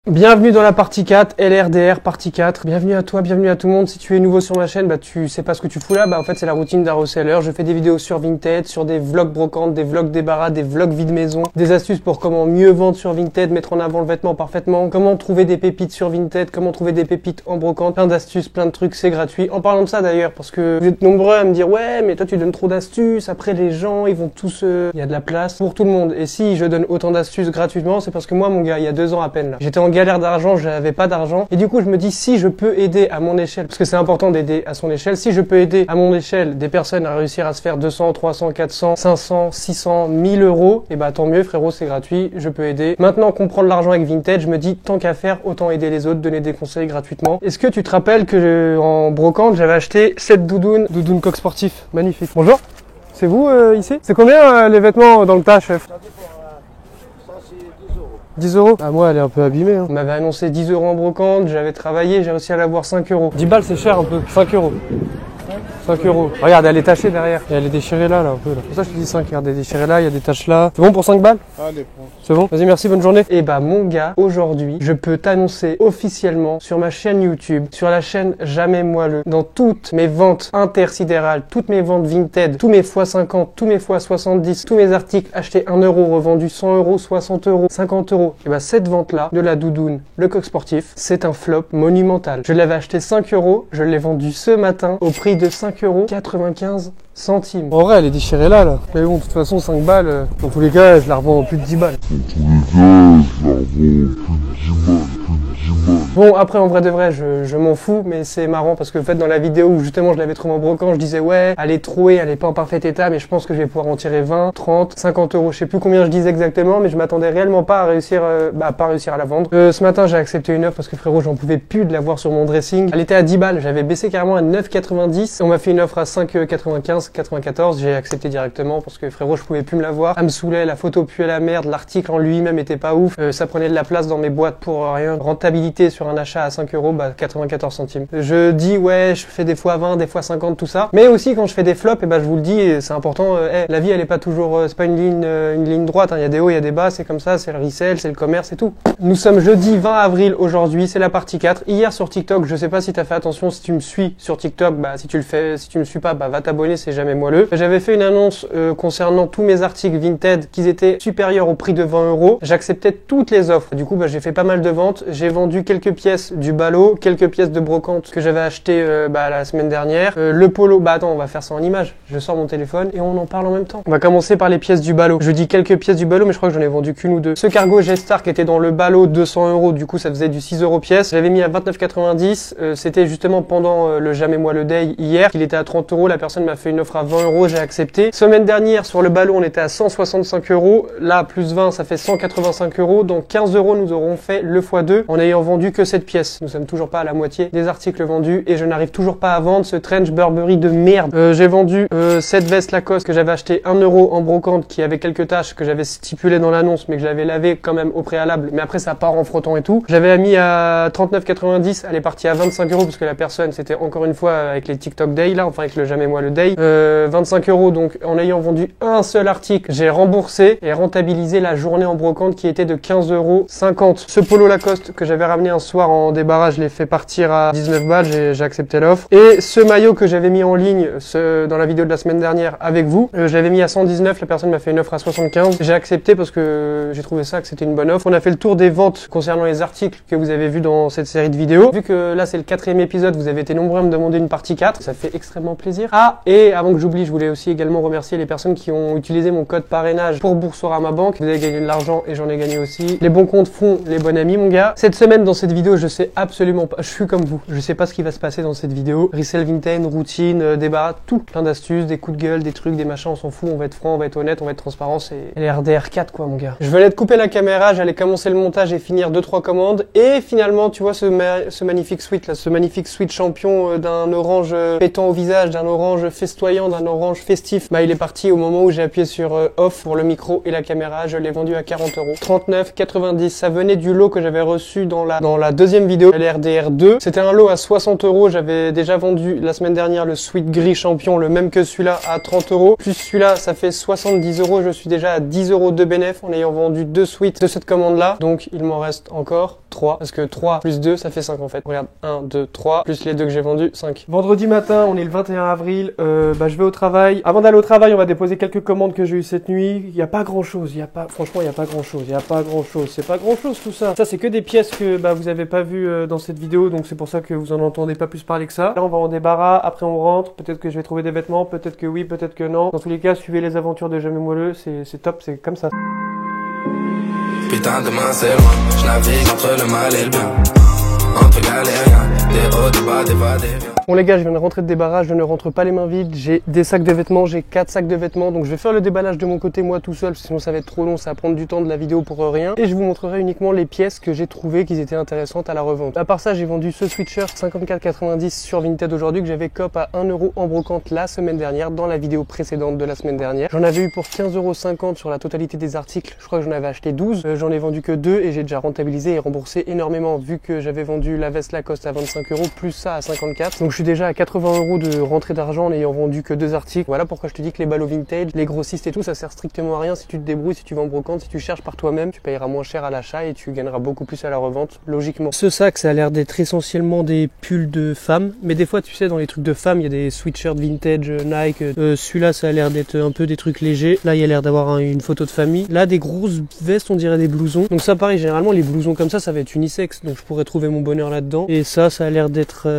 Bienvenue dans la partie 4, LRDR partie 4. Bienvenue à toi, bienvenue à tout le monde. Si tu es nouveau sur ma chaîne, tu sais pas ce que tu fous là. En fait, c'est la routine d'un reseller. Je fais des vidéos sur Vinted, sur des vlogs brocantes, des vlogs débarras, des vlogs vide maison, des astuces pour comment mieux vendre sur Vinted, mettre en avant le vêtement parfaitement, comment trouver des pépites sur Vinted, comment trouver des pépites en brocante, plein d'astuces, plein de trucs, c'est gratuit. En parlant de ça d'ailleurs, parce que vous êtes nombreux à me dire ouais, mais toi tu donnes trop d'astuces, après les gens, ils vont tous... Il y a de la place pour tout le monde. Et si je donne autant d'astuces gratuitement, c'est parce que moi, mon gars, il y a 2 ans à peine là, j'étais en galère d'argent, j'avais pas d'argent. Et du coup, je me dis, si je peux aider à mon échelle, parce que c'est important d'aider à son échelle, si je peux aider à mon échelle des personnes à réussir à se faire 200, 300, 400, 500, 600, 1000 euros, et tant mieux, frérot, c'est gratuit, je peux aider. Maintenant qu'on prend de l'argent avec Vinted, je me dis, tant qu'à faire, autant aider les autres, donner des conseils gratuitement. Est-ce que tu te rappelles que en brocante, j'avais acheté cette doudoune coq sportif, magnifique. Bonjour, c'est vous ici? C'est combien les vêtements dans le tas, chef? 10 euros. Ah, moi, elle est un peu abîmée. On m'avait annoncé 10 euros en brocante, j'avais travaillé, j'ai réussi à l'avoir 5 euros. 10 balles, c'est cher un peu. 5 euros. 5 euros. Regarde, elle est tachée derrière. Et elle est déchirée là, un peu. Là. Pour ça, je te dis 5. Regarde, elle est déchirée là, il y a des taches là. C'est bon pour 5 balles? Allez, prends. C'est bon? Vas-y, merci, bonne journée. Et mon gars, aujourd'hui, je peux t'annoncer officiellement sur ma chaîne YouTube, sur la chaîne Jamais Moelleux, dans toutes mes ventes intersidérales, toutes mes ventes Vinted, tous mes x50, tous mes x70, tous mes articles achetés 1 euro, revendus 100 euros, 60 euros, 50 euros. Et cette vente-là, de la doudoune, le coq sportif, c'est un flop monumental. Je l'avais acheté 5 euros, je l'ai vendu ce matin au prix de 5 euros 95 centimes. En vrai, elle est déchirée là. Mais bon, de toute façon, 5 balles, dans tous les cas, je la revends en plus de 10 balles. Bon, après, en vrai de vrai, je m'en fous, mais c'est marrant parce que, en fait, dans la vidéo où justement je l'avais trouvé en brocante, je disais, ouais, elle est trouée, elle est pas en parfait état, mais je pense que je vais pouvoir en tirer 20, 30, 50 euros. Je sais plus combien je disais exactement, mais je m'attendais réellement pas à réussir, pas réussir à la vendre. Ce matin, j'ai accepté une offre parce que, frérot, j'en pouvais plus de l'avoir sur mon dressing. Elle était à 10 balles, j'avais baissé carrément à 9,90. On m'a fait une offre à 5,95, 94. J'ai accepté directement parce que, frérot, je pouvais plus me l'avoir. Elle me saoulait, la photo puait la merde, l'article en lui-même était pas ouf. Ça prenait de la place dans mes boîtes pour rien. Rentabilité sur un achat à 5 euros, 94 centimes. Je dis ouais, je fais des fois 20, des fois 50, tout ça. Mais aussi quand je fais des flops, je vous le dis, c'est important. La vie elle est pas toujours, c'est pas une ligne droite. Il y a des hauts, il y a des bas. C'est comme ça, c'est le resell, c'est le commerce et tout. Nous sommes jeudi 20 avril aujourd'hui, c'est la partie 4. Hier sur TikTok, je sais pas si t'as fait attention, si tu me suis sur TikTok, si tu le fais, si tu me suis pas, va t'abonner, c'est Jamais Moelleux. J'avais fait une annonce concernant tous mes articles Vinted, qu'ils étaient supérieurs au prix de 20 euros. J'acceptais toutes les offres. Du coup, j'ai fait pas mal de ventes. J'ai vendu quelques pièces du ballot, quelques pièces de brocante que j'avais acheté la semaine dernière. Le polo, attends, on va faire ça en image. Je sors mon téléphone et on en parle en même temps. On va commencer par les pièces du ballot. Je dis quelques pièces du ballot, mais je crois que j'en ai vendu qu'une ou deux. Ce cargo G-Star qui était dans le ballot, 200 euros, du coup ça faisait du 6 euros pièce. J'avais mis à 29,90. C'était justement pendant le Jamais Moelleux Day hier. Il était à 30 euros. La personne m'a fait une offre à 20 euros, j'ai accepté. Semaine dernière, sur le ballot, on était à 165 euros. Là, plus 20, ça fait 185 euros. Donc 15 euros, nous aurons fait le x2 en ayant vendu que cette pièce. Nous sommes toujours pas à la moitié des articles vendus et je n'arrive toujours pas à vendre ce trench Burberry de merde. J'ai vendu cette veste Lacoste que j'avais acheté 1 euro en brocante qui avait quelques taches que j'avais stipulé dans l'annonce mais que j'avais lavé quand même au préalable, mais après ça part en frottant et tout. J'avais mis à 39,90, elle est partie à 25 euros parce que la personne c'était encore une fois avec les TikTok Day là, enfin avec le Jamais Moelleux Day. 25 euros, donc en ayant vendu un seul article, j'ai remboursé et rentabilisé la journée en brocante qui était de 15,50 euros. Ce polo Lacoste que j'avais ramené un soir en débarras, je l'ai fait partir à 19 balles, j'ai accepté l'offre. Et ce maillot que j'avais mis en ligne dans la vidéo de la semaine dernière avec vous, je l'avais mis à 119, la personne m'a fait une offre à 75. J'ai accepté parce que j'ai trouvé ça que c'était une bonne offre. On a fait le tour des ventes concernant les articles que vous avez vus dans cette série de vidéos. Vu que là c'est le 4e épisode, vous avez été nombreux à me demander une partie 4, ça fait extrêmement plaisir. Ah, et avant que j'oublie, je voulais aussi également remercier les personnes qui ont utilisé mon code parrainage pour Boursorama Banque. Vous avez gagné de l'argent et j'en ai gagné aussi. Les bons comptes font les bons amis, mon gars. Cette semaine, dans cette vidéo, je sais absolument pas, je suis comme vous, je sais pas ce qui va se passer dans cette vidéo. Resell Vinted, routine, débat, tout, plein d'astuces, des coups de gueule, des trucs, des machins, on s'en fout, on va être franc, on va être honnête, on va être transparent, c'est LRDR 4 quoi mon gars. Je venais de couper la caméra, j'allais commencer le montage et finir 2-3 commandes et finalement tu vois ce magnifique sweat là, ce magnifique sweat champion d'un orange pétant au visage, d'un orange festoyant, d'un orange festif, il est parti au moment où j'ai appuyé sur off pour le micro et la caméra, je l'ai vendu à 40 euros. 39,90, ça venait du lot que j'avais reçu dans la la deuxième vidéo, LRDR2. C'était un lot à 60 €. J'avais déjà vendu la semaine dernière le Sweet Gris Champion, le même que celui-là, à 30 €. Plus celui-là, ça fait 70 €. Je suis déjà à 10 € de bénéf en ayant vendu 2 suites de cette commande-là. Donc, il m'en reste encore 3. Parce que 3 plus 2, ça fait 5 en fait. Regarde, 1, 2, 3, plus les 2 que j'ai vendus, 5. Vendredi matin, on est le 21 avril. Je vais au travail. Avant d'aller au travail, on va déposer quelques commandes que j'ai eues cette nuit. Il n'y a pas grand-chose. Franchement, il n'y a pas grand-chose. C'est pas grand-chose tout ça. Ça, c'est que des pièces que vous avez pas vues dans cette vidéo. Donc, c'est pour ça que vous en entendez pas plus parler que ça. Là, on va en débarras. Après, on rentre. Peut-être que je vais trouver des vêtements. Peut-être que oui, peut-être que non. Dans tous les cas, suivez les aventures de Jamais Moelleux. C'est top. C'est comme ça. Putain, demain c'est loin, je navigue entre le mal et le bien. Entre galériens, des hauts, des bas, des va, des viens. Bon les gars, je viens de rentrer de débarras, je ne rentre pas les mains vides, j'ai des sacs de vêtements, j'ai 4 sacs de vêtements, donc je vais faire le déballage de mon côté moi tout seul, sinon ça va être trop long, ça va prendre du temps de la vidéo pour rien. Et je vous montrerai uniquement les pièces que j'ai trouvées qui étaient intéressantes à la revente. À part ça, j'ai vendu ce sweatshirt 54,90 sur Vinted aujourd'hui que j'avais cop à 1 € en brocante la semaine dernière, dans la vidéo précédente de la semaine dernière. J'en avais eu pour 15,50 € sur la totalité des articles, je crois que j'en avais acheté 12, j'en ai vendu que 2 et j'ai déjà rentabilisé et remboursé énormément vu que j'avais vendu la veste Lacoste à 25 € plus ça à 54. Donc je suis déjà à 80 € de rentrée d'argent en ayant vendu que 2 articles. Voilà pourquoi je te dis que les ballots vintage, les grossistes et tout, ça sert strictement à rien si tu te débrouilles, si tu vas en brocante, si tu cherches par toi-même, tu payeras moins cher à l'achat et tu gagneras beaucoup plus à la revente, logiquement. Ce sac, ça a l'air d'être essentiellement des pulls de femmes, mais des fois, tu sais, dans les trucs de femmes, il y a des sweatshirts vintage Nike. Celui-là, ça a l'air d'être un peu des trucs légers. Là, il y a l'air d'avoir une photo de famille. Là, des grosses vestes, on dirait des blousons. Donc ça, pareil, généralement, les blousons comme ça va être unisexe, donc je pourrais trouver mon bonheur là-dedans. Et ça a l'air d'être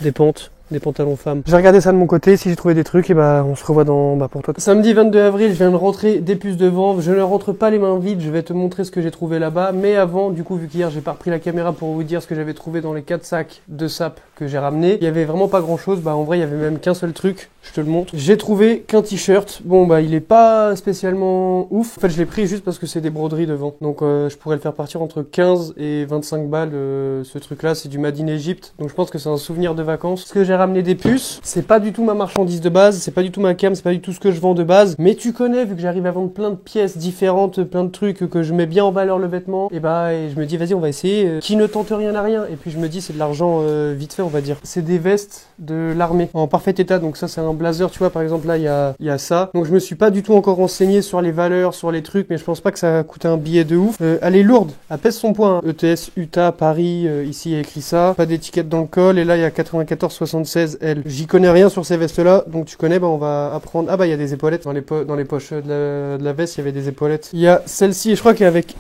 des pentes. Des pantalons femmes. Je vais regarder ça de mon côté, si j'ai trouvé des trucs, et on se revoit pour toi. Samedi 22 avril, je viens de rentrer des puces de vente. Je ne rentre pas les mains vides, je vais te montrer ce que j'ai trouvé là-bas. Mais avant, du coup, vu qu'hier j'ai pas repris la caméra pour vous dire ce que j'avais trouvé dans les 4 sacs de sap que j'ai ramené, il y avait vraiment pas grand chose. En vrai, il y avait même qu'un seul truc, je te le montre. J'ai trouvé qu'un t-shirt. Bon, il est pas spécialement ouf. En fait, je l'ai pris juste parce que c'est des broderies devant. Donc, je pourrais le faire partir entre 15 et 25 balles, ce truc-là. C'est du Made in Egypt. Donc, je pense que c'est un souvenir de vacances. Ce que j'ai ramené des puces, c'est pas du tout ma marchandise de base, c'est pas du tout ma cam, c'est pas du tout ce que je vends de base, mais tu connais, vu que j'arrive à vendre plein de pièces différentes, plein de trucs que je mets bien en valeur le vêtement, et je me dis vas-y on va essayer, qui ne tente rien à rien, et puis je me dis c'est de l'argent vite fait on va dire. C'est des vestes de l'armée en parfait état, donc ça c'est un blazer, tu vois par exemple là il y a ça, donc je me suis pas du tout encore renseigné sur les valeurs, sur les trucs, mais je pense pas que ça coûte un billet de ouf. Elle est lourde, elle pèse son poids, hein. ETS, Utah, Paris, ici il y a écrit ça, pas d'étiquette dans le col, et là il y a 94,76 L. J'y connais rien sur ces vestes là, donc tu connais, on va apprendre. Ah il y a des épaulettes dans les poches de la veste, il y avait des épaulettes. Il y a celle-ci, et je crois qu'avec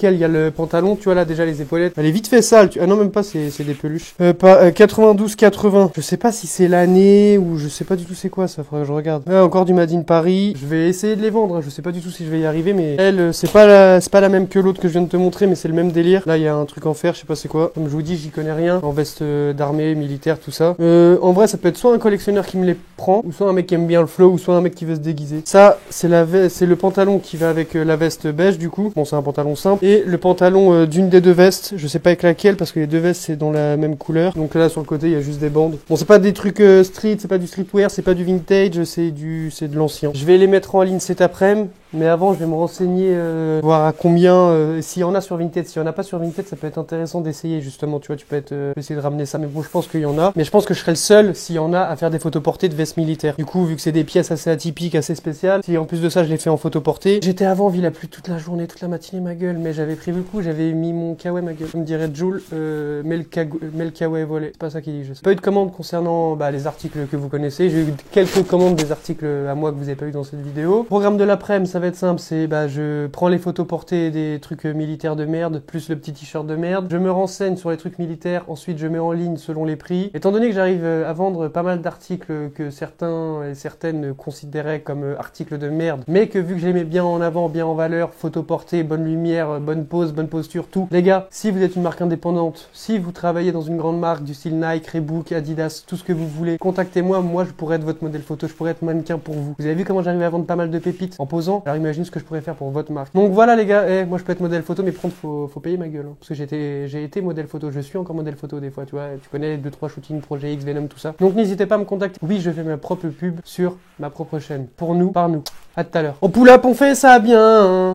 elle il y a le pantalon, tu vois là déjà les épaulettes. Elle est vite fait sale, ah non même pas, c'est des peluches. 92,80. Je sais pas si c'est l'année ou je sais pas du tout c'est quoi ça, faudrait que je regarde. Encore du Made in Paris. Je vais essayer de les vendre, je sais pas du tout si je vais y arriver, mais elle c'est pas la même que l'autre que je viens de te montrer, mais c'est le même délire. Là il y a un truc en fer, je sais pas c'est quoi. Comme je vous dis, j'y connais rien en veste d'armée, militaire, tout ça. En vrai, ça peut être soit un collectionneur qui me les prend, ou soit un mec qui aime bien le flow, ou soit un mec qui veut se déguiser. Ça, c'est le pantalon qui va avec la veste beige du coup. Bon, c'est un pantalon simple. Et le pantalon d'une des deux vestes, je sais pas avec laquelle, parce que les deux vestes c'est dans la même couleur. Donc là, sur le côté, il y a juste des bandes. Bon, c'est pas des trucs street, c'est pas du streetwear, c'est pas du vintage, c'est de l'ancien. Je vais les mettre en ligne cet après-midi. Mais avant, je vais me renseigner, voir à combien, s'il y en a sur Vinted. S'il y en a pas sur Vinted, ça peut être intéressant d'essayer, justement. Tu vois, tu peux essayer de ramener ça. Mais bon, je pense qu'il y en a. Mais je pense que je serai le seul, s'il y en a, à faire des photos portées de vestes militaires. Du coup, vu que c'est des pièces assez atypiques, assez spéciales, si en plus de ça, je les fais en photo portée. J'étais avant, ville a plu toute la journée, toute la matinée, ma gueule. Mais j'avais prévu le coup, j'avais mis mon kawaii, ma gueule. Comme dirait Jules, mets le kawaii volet. C'est pas ça qu'il dit, je sais. Pas eu de commande concernant, les articles que vous connaissez. J'ai eu quelques commandes des articles à moi que vous avez pas eu dans cette vidéo. Programme de l'après-midi, ça va être simple, c'est, je prends les photos portées des trucs militaires de merde, plus le petit t-shirt de merde. Je me renseigne sur les trucs militaires, ensuite je mets en ligne selon les prix. Étant donné que j'arrive à vendre pas mal d'articles que certains et certaines considéraient comme articles de merde, mais que vu que je les mets bien en avant, bien en valeur, photos portées, bonne lumière, bonne pose, bonne posture, tout. Les gars, si vous êtes une marque indépendante, si vous travaillez dans une grande marque du style Nike, Reebok, Adidas, tout ce que vous voulez, contactez-moi, moi je pourrais être votre modèle photo, je pourrais être mannequin pour vous. Vous avez vu comment j'arrive à vendre pas mal de pépites en posant? Alors imagine ce que je pourrais faire pour votre marque. Donc voilà les gars, moi je peux être modèle photo, mais faut payer ma gueule, hein, parce que j'ai été modèle photo, je suis encore modèle photo des fois, tu vois, tu connais 2-3 shootings, projet X, Venom, tout ça. Donc n'hésitez pas à me contacter. Oui, je fais ma propre pub sur ma propre chaîne, pour nous, par nous. À tout à l'heure. On pull up, on fait ça bien, hein.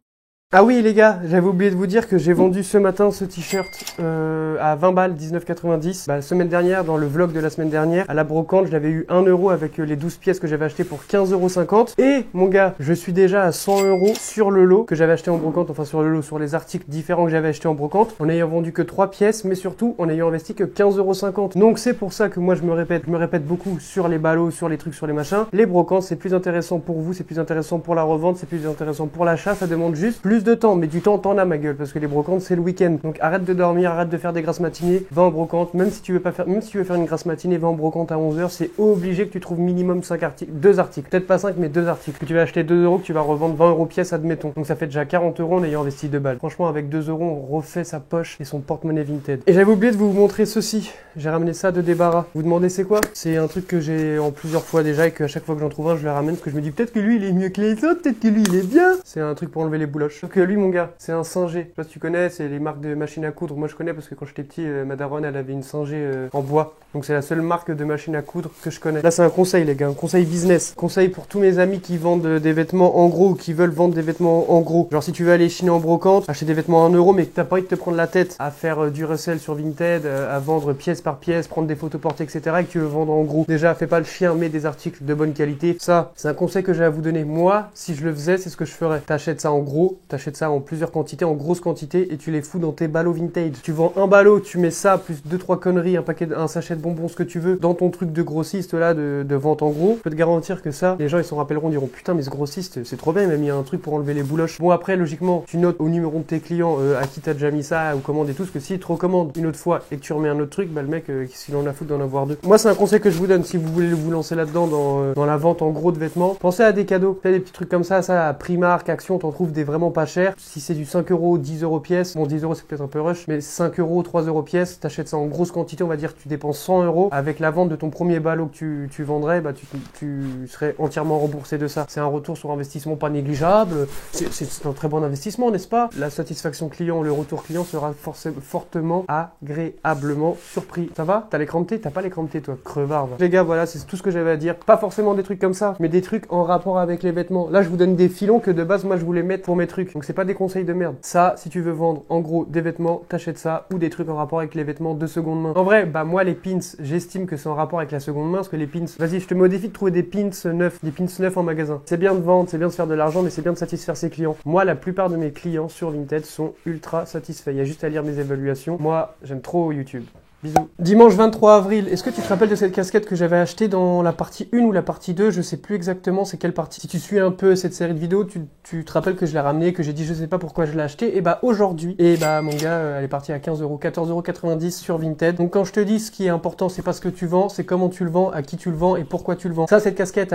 Ah oui les gars, j'avais oublié de vous dire que j'ai vendu ce matin ce t-shirt à 20 balles, 19,90. Bah, la semaine dernière, dans le vlog de la semaine dernière, à la brocante, je l'avais eu 1 euro avec les 12 pièces que j'avais acheté pour 15,50 €. Et mon gars, je suis déjà à 100 € sur le lot que j'avais acheté en brocante, enfin sur le lot, sur les articles différents que j'avais acheté en brocante, en ayant vendu que 3 pièces, mais surtout en ayant investi que 15,50 €. Donc c'est pour ça que moi je me répète beaucoup sur les ballots, sur les trucs, sur les machins. Les brocantes, c'est plus intéressant pour vous, c'est plus intéressant pour la revente, c'est plus intéressant pour l'achat, ça demande juste plus de temps, mais du temps t'en as ma gueule, parce que les brocantes c'est le week-end. Donc arrête de dormir, arrête de faire des grasses matinées, va en brocante, même si tu veux faire une grasse matinée, va en brocante à 11 h, c'est obligé que tu trouves minimum 5 articles, 2 articles, peut-être pas 5 mais 2 articles, que tu vas acheter 2 €, que tu vas revendre 20 € pièce admettons. Donc ça fait déjà 40 € en ayant investi 2 balles. Franchement avec 2 € on refait sa poche et son porte-monnaie Vinted. Et j'avais oublié de vous montrer ceci, j'ai ramené ça de débarras. Vous demandez c'est quoi? C'est un truc que j'ai en plusieurs fois déjà et qu'à chaque fois que j'en trouve un je le ramène parce que je me dis peut-être que lui il est mieux que les autres, peut-être que lui il est bien. C'est un truc pour enlever les bouloches. Donc lui mon gars, c'est un Singer. Je sais pas si tu connais, c'est les marques de machines à coudre. Moi je connais parce que quand j'étais petit, ma daronne elle avait une Singer en bois. Donc c'est la seule marque de machine à coudre que je connais. Là c'est un conseil les gars, un conseil business. Conseil pour tous mes amis qui vendent des vêtements en gros ou qui veulent vendre des vêtements en gros. Genre si tu veux aller chiner en brocante, acheter des vêtements à 1 € mais que t'as pas envie de te prendre la tête à faire du resell sur Vinted, à vendre pièce par pièce, prendre des photos portées etc. et que tu veux vendre en gros. Déjà fais pas le chien, mets des articles de bonne qualité. Ça c'est un conseil que j'ai à vous donner. Moi si je le faisais c'est ce que je ferais. T'achètes ça en gros, t'achètes ça en plusieurs quantités, en grosse quantité et tu les fous dans tes ballots vintage. Tu vends un ballot, tu mets ça plus 2-3 conneries, un sachet de bonbons, ce que tu veux, dans ton truc de grossiste là de vente en gros. Je peux te garantir que ça, les gens ils s'en rappelleront, diront putain mais ce grossiste c'est trop bien, il m'a mis un truc pour enlever les bouloches. Bon après logiquement tu notes au numéro de tes clients à qui t'as déjà mis ça ou commande et tout, parce que s'il te recommande une autre fois et que tu remets un autre truc, bah le mec s'il en a foutu d'en avoir deux. Moi c'est un conseil que je vous donne si vous voulez vous lancer là-dedans dans la vente en gros de vêtements. Pensez à des cadeaux, faites des petits trucs comme ça à Primark, Action, t'en trouves des vraiment pas chers. Si c'est du 5 €, 10 € pièce, bon 10 € c'est peut-être un peu rush, mais 5 €, 3 € pièce, t'achètes ça en grosse quantité, on va dire que tu dépenses 100 € avec la vente de ton premier ballot que tu vendrais, bah tu serais entièrement remboursé de ça. C'est un retour sur investissement pas négligeable, c'est un très bon investissement n'est-ce pas? La satisfaction client, le retour client sera fortement agréablement surpris. Ça va? T'as l'écran de thé? T'as pas l'écran de thé toi, crevarde. Les gars voilà c'est tout ce que j'avais à dire, pas forcément des trucs comme ça, mais des trucs en rapport avec les vêtements. Là je vous donne des filons que de base moi je voulais mettre pour mes trucs, donc c'est pas des conseils de merde. Ça si tu veux vendre en gros des vêtements, t'achètes ça ou des trucs en rapport avec les vêtements de seconde main. En vrai bah moi les pins j'estime que c'est en rapport avec la seconde main parce que les pins, vas-y je te mets au défi de trouver des pins neufs en magasin. C'est bien de vendre, c'est bien de faire de l'argent mais c'est bien de satisfaire ses clients. Moi la plupart de mes clients sur Vinted sont ultra satisfaits, il y a juste à lire mes évaluations. Moi j'aime trop YouTube. Bisous. Dimanche 23 avril, est-ce que tu te rappelles de cette casquette que j'avais achetée dans la partie 1 ou la partie 2? Je sais plus exactement c'est quelle partie. Si tu suis un peu cette série de vidéos, tu te rappelles que je l'ai ramenée, que j'ai dit je sais pas pourquoi je l'ai achetée. Et bah aujourd'hui, et bah mon gars, elle est partie à 15 €, 14,90 € sur Vinted. Donc quand je te dis ce qui est important, c'est pas ce que tu vends, c'est comment tu le vends, à qui tu le vends et pourquoi tu le vends. Ça, cette casquette,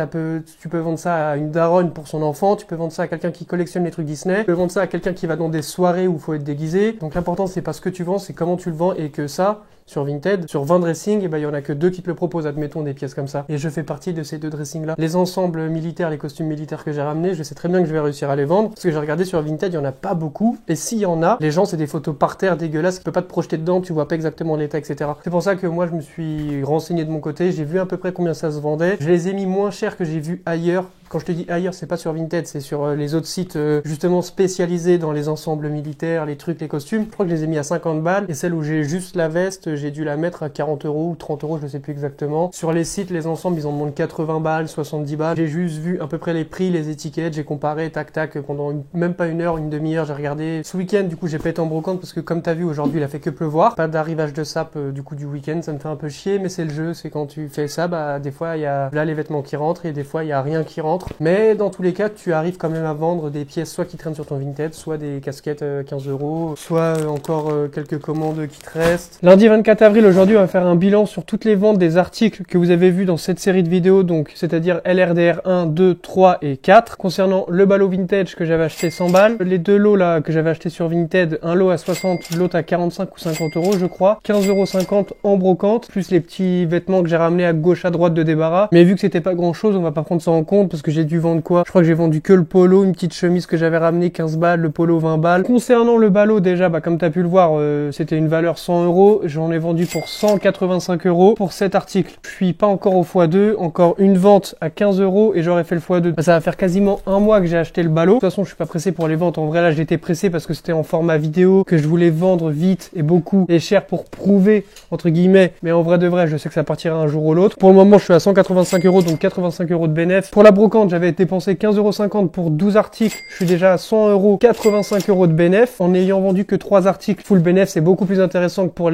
tu peux vendre ça à une daronne pour son enfant, tu peux vendre ça à quelqu'un qui collectionne les trucs Disney, tu peux vendre ça à quelqu'un qui va dans des soirées où il faut être déguisé. Donc l'important c'est pas ce que tu vends, c'est comment tu le vends et que ça, sur Vinted, sur 20 dressings, et ben il y en a que 2 qui te le proposent, admettons des pièces comme ça. Et je fais partie de ces 2 dressings là. Les ensembles militaires, les costumes militaires que j'ai ramenés, je sais très bien que je vais réussir à les vendre parce que j'ai regardé sur Vinted, il y en a pas beaucoup. Et s'il y en a, les gens c'est des photos par terre dégueulasses, tu peux pas te projeter dedans, tu vois pas exactement l'état, etc. C'est pour ça que moi je me suis renseigné de mon côté, j'ai vu à peu près combien ça se vendait. Je les ai mis moins cher que j'ai vu ailleurs. Quand je te dis ailleurs, c'est pas sur Vinted, c'est sur les autres sites justement spécialisés dans les ensembles militaires, les trucs, les costumes. Je crois que je les ai mis à 50 balles. Et celle où j'ai juste la veste, j'ai dû la mettre à 40 € ou 30 €, je sais plus exactement. Sur les sites, les ensembles, ils en demandent 80 balles, 70 balles. J'ai juste vu à peu près les prix, les étiquettes, j'ai comparé, tac tac, pendant même pas une heure, une demi-heure, j'ai regardé. Ce week-end, du coup, j'ai pas été en brocante parce que comme t'as vu, aujourd'hui, il a fait que pleuvoir. Pas d'arrivage de sap du coup du week-end, ça me fait un peu chier, mais c'est le jeu, c'est quand tu fais ça, bah des fois il y a là les vêtements qui rentrent et des fois il y a rien qui rentre. Mais dans tous les cas, tu arrives quand même à vendre des pièces soit qui traînent sur ton Vinted, soit des casquettes 15 €, soit encore quelques commandes qui te restent. Lundi 24 avril, aujourd'hui, on va faire un bilan sur toutes les ventes des articles que vous avez vus dans cette série de vidéos, donc c'est-à-dire LRDR 1, 2, 3 et 4. Concernant le ballot vintage que j'avais acheté 100 balles, les 2 lots là que j'avais acheté sur Vinted, un lot à 60, l'autre à 45 ou 50 € je crois, 15,50 € en brocante, plus les petits vêtements que j'ai ramenés à gauche à droite de débarras. Mais vu que c'était pas grand chose, on va pas prendre ça en compte parce parce que j'ai dû vendre quoi? Je crois que j'ai vendu que le polo, une petite chemise que j'avais ramené 15 balles, le polo 20 balles. Concernant le ballot déjà, bah comme t'as pu le voir, c'était une valeur 100 euros. J'en ai vendu pour 185 euros pour cet article. Je suis pas encore au x2, encore une vente à 15 euros et j'aurais fait le x2. Ça va faire quasiment un mois que j'ai acheté le ballot. De toute façon, je suis pas pressé pour les ventes. En vrai, là, j'étais pressé parce que c'était en format vidéo, que je voulais vendre vite et beaucoup et cher pour prouver, entre guillemets. Mais en vrai de vrai, je sais que ça partira un jour ou l'autre. Pour le moment, je suis à 185 euros, donc 85 euros de bénéfice. Pour la brocante, j'avais dépensé 15,50 € pour 12 articles. Je suis déjà à 100 euros, 85 euros de bénéfice. En ayant vendu que 3 articles full bénéfice, c'est beaucoup plus intéressant que pour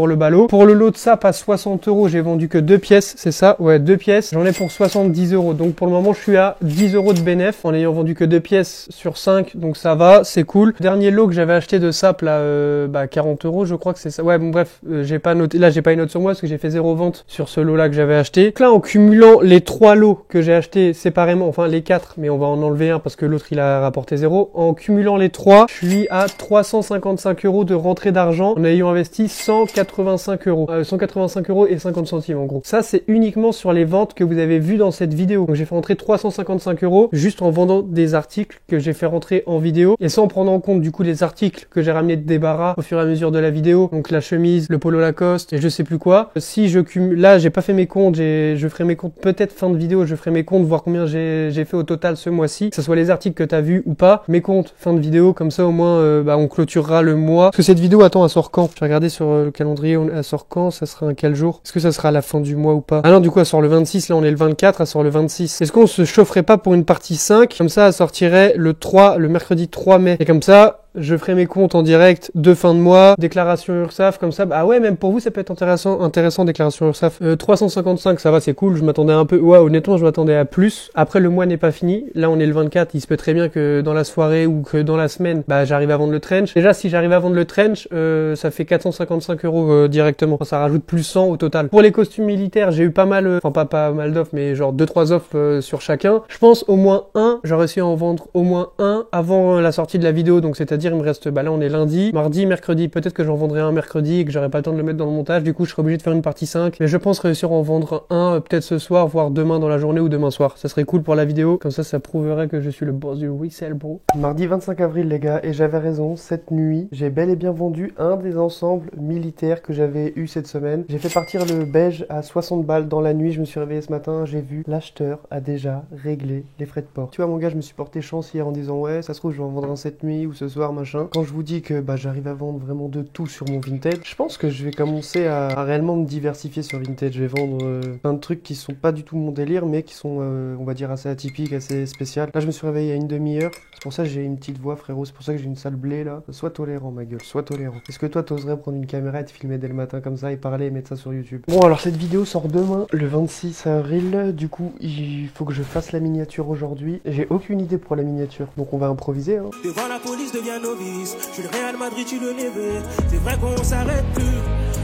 le ballot. Pour le lot de sap à 60 euros, j'ai vendu que 2 pièces, c'est ça? Ouais, 2 pièces. J'en ai pour 70 euros. Donc pour le moment, je suis à 10 euros de bénéfice en ayant vendu que 2 pièces sur 5. Donc ça va, c'est cool. Dernier lot que j'avais acheté de sap là, 40 euros, je crois que c'est ça. Ouais, bon, bref, j'ai pas noté. Là, j'ai pas une note sur moi parce que j'ai fait 0 vente sur ce lot là que j'avais acheté. Donc là, en cumulant les 3 lots que j'ai achetés séparément, enfin les 4, mais on va en enlever un parce que l'autre il a rapporté 0. En cumulant les 3, je suis à 355 euros de rentrée d'argent en ayant investi 185 euros. 185 euros et 50 centimes en gros. Ça, c'est uniquement sur les ventes que vous avez vues dans cette vidéo. Donc j'ai fait rentrer 355 euros juste en vendant des articles que j'ai fait rentrer en vidéo et sans prendre en compte du coup les articles que j'ai ramenés de débarras au fur et à mesure de la vidéo. Donc la chemise, le polo Lacoste et je sais plus quoi. Si je cumule, là j'ai pas fait mes comptes, je ferai mes comptes peut-être fin de vidéo, je ferai mes comptes, voir combien j'ai fait au total ce mois-ci, que ce soit les articles que t'as vus ou pas, mes comptes fin de vidéo, comme ça au moins on clôturera le mois. Parce que cette vidéo, attends, elle sort quand? J'ai regardé sur le calendrier, elle sort quand? Ça sera un quel jour? Est-ce que ça sera à la fin du mois ou pas? Ah non, du coup elle sort le 26, là on est le 24, elle sort le 26. Est-ce qu'on se chaufferait pas pour une partie 5? Comme ça elle sortirait le 3, le mercredi 3 mai. Et comme ça, je ferai mes comptes en direct de fin de mois, déclaration URSSAF, comme ça. Ah ouais, même pour vous, ça peut être intéressant, déclaration URSSAF. 355, ça va, c'est cool. Je m'attendais un peu, ouais, honnêtement, je m'attendais à plus. Après, le mois n'est pas fini. Là, on est le 24. Il se peut très bien que dans la soirée ou que dans la semaine, j'arrive à vendre le trench. Déjà, si j'arrive à vendre le trench, ça fait 455 euros directement. Enfin, ça rajoute plus 100 au total. Pour les costumes militaires, j'ai eu pas mal, pas mal d'offres, mais genre 2-3 offres sur chacun. Je pense au moins un. J'aurais réussi à en vendre au moins un avant la sortie de la vidéo, donc c'est-à-dire il me reste, là on est lundi, mardi, mercredi, peut-être que j'en vendrai un mercredi et que j'aurai pas le temps de le mettre dans le montage, du coup je serai obligé de faire une partie 5, mais je pense réussir à en vendre un peut-être ce soir, voire demain dans la journée ou demain soir. Ça serait cool pour la vidéo, comme ça prouverait que je suis le boss du resell bro. Mardi 25 avril les gars, et j'avais raison, cette nuit, j'ai bel et bien vendu un des ensembles militaires que j'avais eu cette semaine. J'ai fait partir le beige à 60 balles dans la nuit, je me suis réveillé ce matin, j'ai vu l'acheteur a déjà réglé les frais de port. Tu vois mon gars, je me suis porté chance hier en disant ouais, ça se trouve je vais en vendre un cette nuit ou ce soir machin. Quand je vous dis que j'arrive à vendre vraiment de tout sur mon Vinted, je pense que je vais commencer à réellement me diversifier sur Vinted. Je vais vendre plein de trucs qui sont pas du tout mon délire, mais qui sont, on va dire, assez atypiques, assez spéciales. Là, je me suis réveillé il y a une demi-heure. C'est pour ça que j'ai une petite voix, frérot. C'est pour ça que j'ai une sale blé, là. Sois tolérant, ma gueule. Sois tolérant. Est-ce que toi, t'oserais prendre une caméra et te filmer dès le matin comme ça et parler et mettre ça sur YouTube? Bon, alors, cette vidéo sort demain, le 26 avril. Du coup, il faut que je fasse la miniature aujourd'hui. J'ai aucune idée pour la miniature. Donc, on va improviser, hein. Devant la police devient novice. Je suis le Real Madrid, tu le neveu. C'est vrai qu'on s'arrête plus.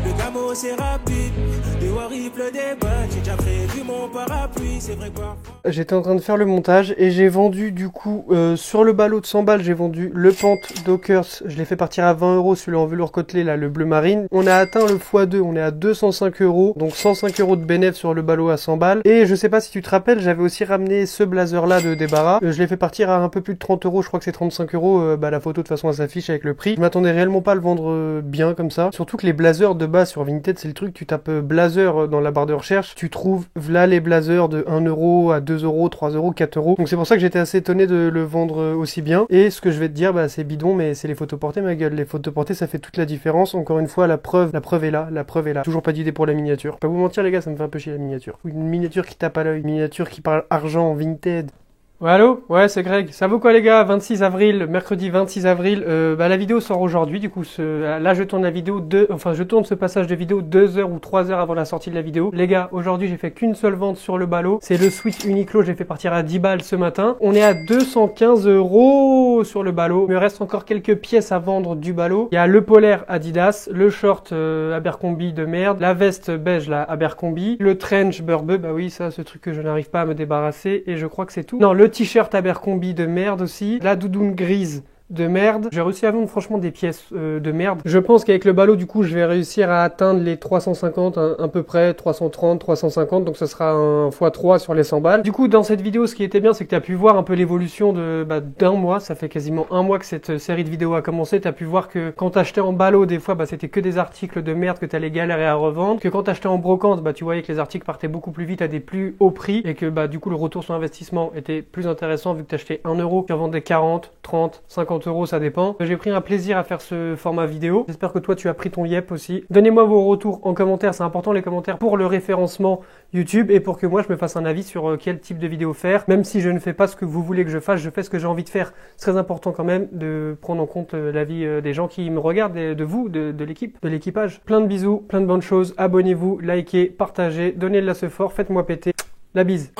Le camo c'est rapide. Dehors il pleut des balles. J'ai déjà prévu mon parapluie. C'est vrai quoi. J'étais en train de faire le montage et j'ai vendu du coup sur le ballot de 100 balles, j'ai vendu le Pant Dockers. Je l'ai fait partir à 20 euros, celui en velours côtelé là, le bleu marine. On a atteint le x2, on est à 205 euros. Donc 105 euros de bénéfice sur le ballot à 100 balles. Et je sais pas si tu te rappelles, j'avais aussi ramené ce blazer là de débarras. Je l'ai fait partir à un peu plus de 30 euros, je crois que c'est 35 euros. La photo de toute façon elle s'affiche avec le prix. Je m'attendais réellement pas à le vendre bien comme ça. Surtout que les blazers de base sur Vinted, c'est le truc, tu tapes blazer dans la barre de recherche, tu trouves là les blazers de 1 euro à 2 euros, 3 euros, 4 euros. Donc c'est pour ça que j'étais assez étonné de le vendre aussi bien. Et ce que je vais te dire, c'est bidon, mais c'est les photos portées, ma gueule. Les photos portées, ça fait toute la différence. Encore une fois, la preuve est là, la preuve est là. Toujours pas d'idée pour la miniature. Pas vous mentir les gars, ça me fait un peu chier la miniature. Une miniature qui tape à l'œil, une miniature qui parle argent, Vinted. Ouais, allô? Ouais, c'est Greg. Ça vaut quoi les gars? 26 avril, mercredi 26 avril. La vidéo sort aujourd'hui, du coup, là je tourne la vidéo je tourne ce passage de vidéo 2 heures ou 3 heures avant la sortie de la vidéo. Les gars, aujourd'hui j'ai fait qu'une seule vente sur le ballot. C'est le Sweat Uniqlo, j'ai fait partir à 10 balles ce matin. On est à 215 euros sur le ballot. Il me reste encore quelques pièces à vendre du ballot. Il y a le polaire Adidas, le short Abercrombie de merde, la veste beige là Abercrombie, le trench Burberry, bah oui, ça, ce truc que je n'arrive pas à me débarrasser, et je crois que c'est tout. Non, le t-shirt Abercrombie de merde aussi, la doudoune grise de merde. J'ai réussi à vendre franchement des pièces de merde. Je pense qu'avec le ballot, du coup, je vais réussir à atteindre les 350 à peu près, 330, 350. Donc, ce sera un x3 sur les 100 balles. Du coup, dans cette vidéo, ce qui était bien, c'est que tu as pu voir un peu l'évolution d'un mois. Ça fait quasiment un mois que cette série de vidéos a commencé. Tu as pu voir que quand t'achetais en ballot, des fois, c'était que des articles de merde que t'allais galérer à revendre. Que quand t'achetais en brocante, tu voyais que les articles partaient beaucoup plus vite à des plus hauts prix. Et que, du coup, le retour sur investissement était plus intéressant vu que t'achetais 1 euro. Tu en vendais 40, 30, 50 euros, ça dépend. J'ai pris un plaisir à faire ce format vidéo. J'espère que toi, tu as pris ton yep aussi. Donnez-moi vos retours en commentaire. C'est important les commentaires pour le référencement YouTube et pour que moi, je me fasse un avis sur quel type de vidéo faire. Même si je ne fais pas ce que vous voulez que je fasse, je fais ce que j'ai envie de faire. C'est très important quand même de prendre en compte l'avis des gens qui me regardent, et de vous, de l'équipe, de l'équipage. Plein de bisous, plein de bonnes choses. Abonnez-vous, likez, partagez, donnez de la ce fort, faites-moi péter. La bise.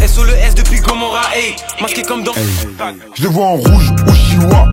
SO le S depuis Gomorrah, hey, masqué comme dans. Je le vois en rouge au chinois.